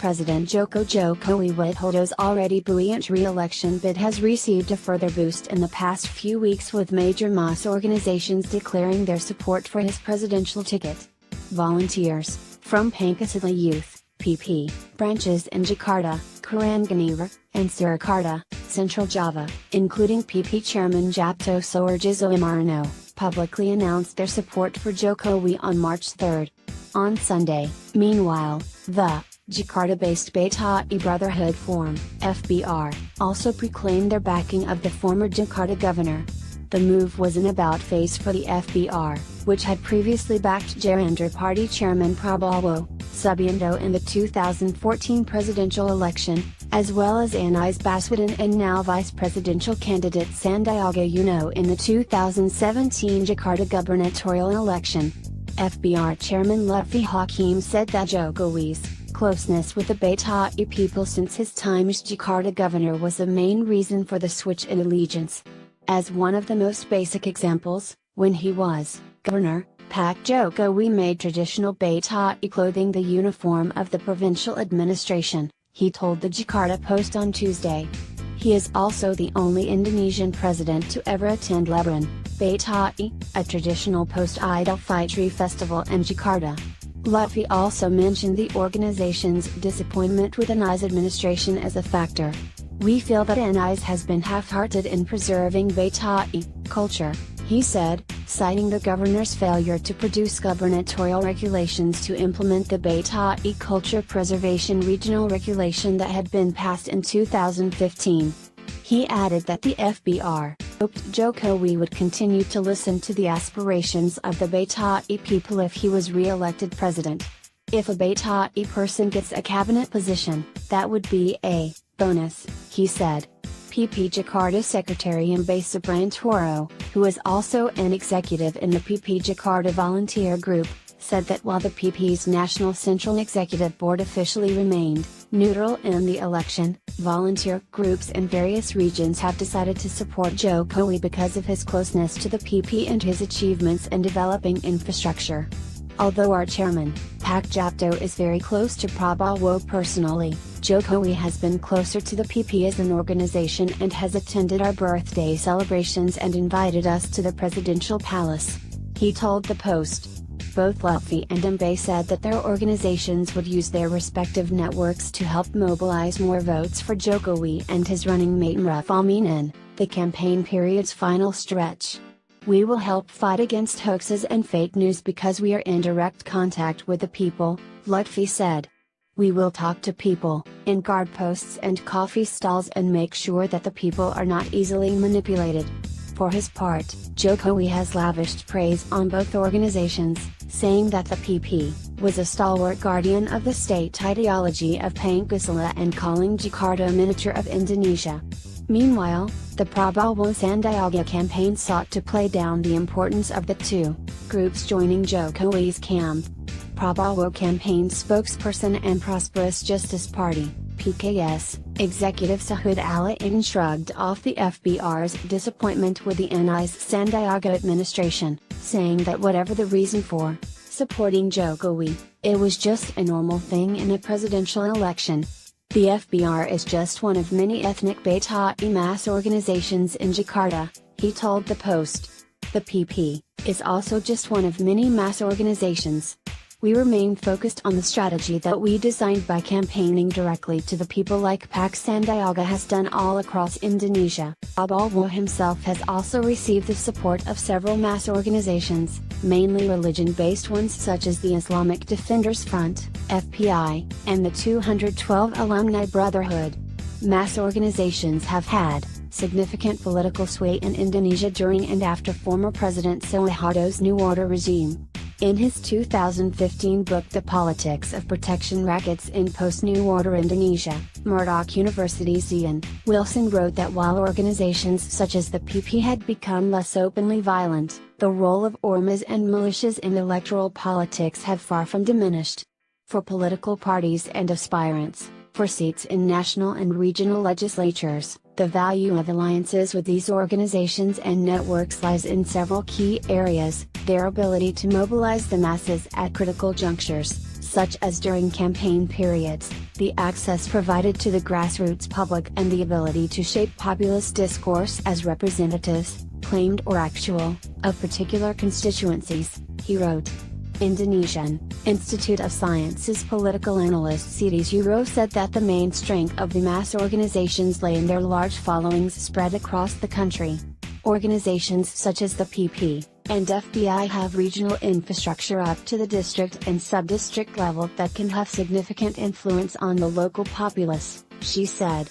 President Jokowi-Widodo's already buoyant re-election bid has received a further boost in the past few weeks, with major mass organizations declaring their support for his presidential ticket. Volunteers from Pancasila Youth (PP) branches in Jakarta, Karanganyar, and Surakarta, Central Java, including PP Chairman Joko Jokowi-Maruf, publicly announced their support for Jokowi on March 3. On Sunday, meanwhile, the Jakarta-based Beta'i Brotherhood Forum (FBR) also proclaimed their backing of the former Jakarta governor. The move was an about-face for the FBR, which had previously backed Gerindra Party Chairman Prabowo-Sandiaga in the 2014 presidential election, as well as Anies Baswedan and now vice presidential candidate Sandiaga Uno in the 2017 Jakarta gubernatorial election. FBR Chairman Lutfi Hakim said that Jokowi's closeness with the Beta'i people since his time as Jakarta governor was the main reason for the switch in allegiance. As one of the most basic examples, when he was governor, Jokowi made traditional Beta'i clothing the uniform of the provincial administration, he told the Jakarta Post on Tuesday. He is also the only Indonesian president to ever attend Lebaran Beta'i, a traditional post-Idul Fitri festival in Jakarta. Lutfi also mentioned the organization's disappointment with Anies' administration as a factor. "We feel that Anies has been half-hearted in preserving Beta'i culture," he said, citing the governor's failure to produce gubernatorial regulations to implement the Beta'i culture preservation regional regulation that had been passed in 2015. He added that the FBR hoped Jokowi would continue to listen to the aspirations of the Beta'i people if he was re-elected president. "If a Beta'i person gets a cabinet position, that would be a bonus," he said. PP Jakarta Secretary Mbay Subrantoro, who is also an executive in the PP Jakarta Volunteer Group, said that while the PP's National Central Executive Board officially remained neutral in the election, volunteer groups in various regions have decided to support Jokowi because of his closeness to the PP and his achievements in developing infrastructure. Although our chairman, Pak Japto, is very close to Prabowo personally, Jokowi has been closer to the PP as an organization and has attended our birthday celebrations and invited us to the presidential palace, he told the Post. Both Lutfi and Mbay said that their organizations would use their respective networks to help mobilize more votes for Jokowi and his running mate Maruf Amin in the campaign period's final stretch. "We will help fight against hoaxes and fake news because we are in direct contact with the people," Lutfi said. "We will talk to people, in guard posts and coffee stalls, and make sure that the people are not easily manipulated." For his part, Jokowi has lavished praise on both organizations, saying that the PP was a stalwart guardian of the state ideology of Pancasila and calling Jakarta a miniature of Indonesia. Meanwhile, the Prabowo-Sandiaga campaign sought to play down the importance of the two groups joining Jokowi's camp. Prabowo campaign spokesperson and Prosperous Justice Party (PKS) executive Sahud Alain shrugged off the FBR's disappointment with the Anies-Sandiaga administration, saying that whatever the reason for supporting Jokowi, it was just a normal thing in a presidential election. The FBR is just one of many ethnic Beta'i mass organizations in Jakarta, he told the Post. The PP is also just one of many mass organizations. We remain focused on the strategy that we designed by campaigning directly to the people like Pak Sandiaga has done all across Indonesia. Prabowo himself has also received the support of several mass organizations, mainly religion-based ones such as the Islamic Defenders Front, FPI, and the 212 Alumni Brotherhood. Mass organizations have had significant political sway in Indonesia during and after former President Suharto's New Order regime. In his 2015 book The Politics of Protection Rackets in Post-New Order Indonesia, Murdoch University's Ian Wilson wrote that while organizations such as the PP had become less openly violent, the role of ormas and militias in electoral politics had far from diminished. For political parties and aspirants, for seats in national and regional legislatures, the value of alliances with these organizations and networks lies in several key areas: their ability to mobilize the masses at critical junctures, such as during campaign periods, the access provided to the grassroots public and the ability to shape populist discourse as representatives, claimed or actual, of particular constituencies, he wrote. Indonesian Institute of Science's political analyst Siddis Euro said that the main strength of the mass organizations lay in their large followings spread across the country. Organizations such as the PP and FBI have regional infrastructure up to the district and sub-district level that can have significant influence on the local populace, she said.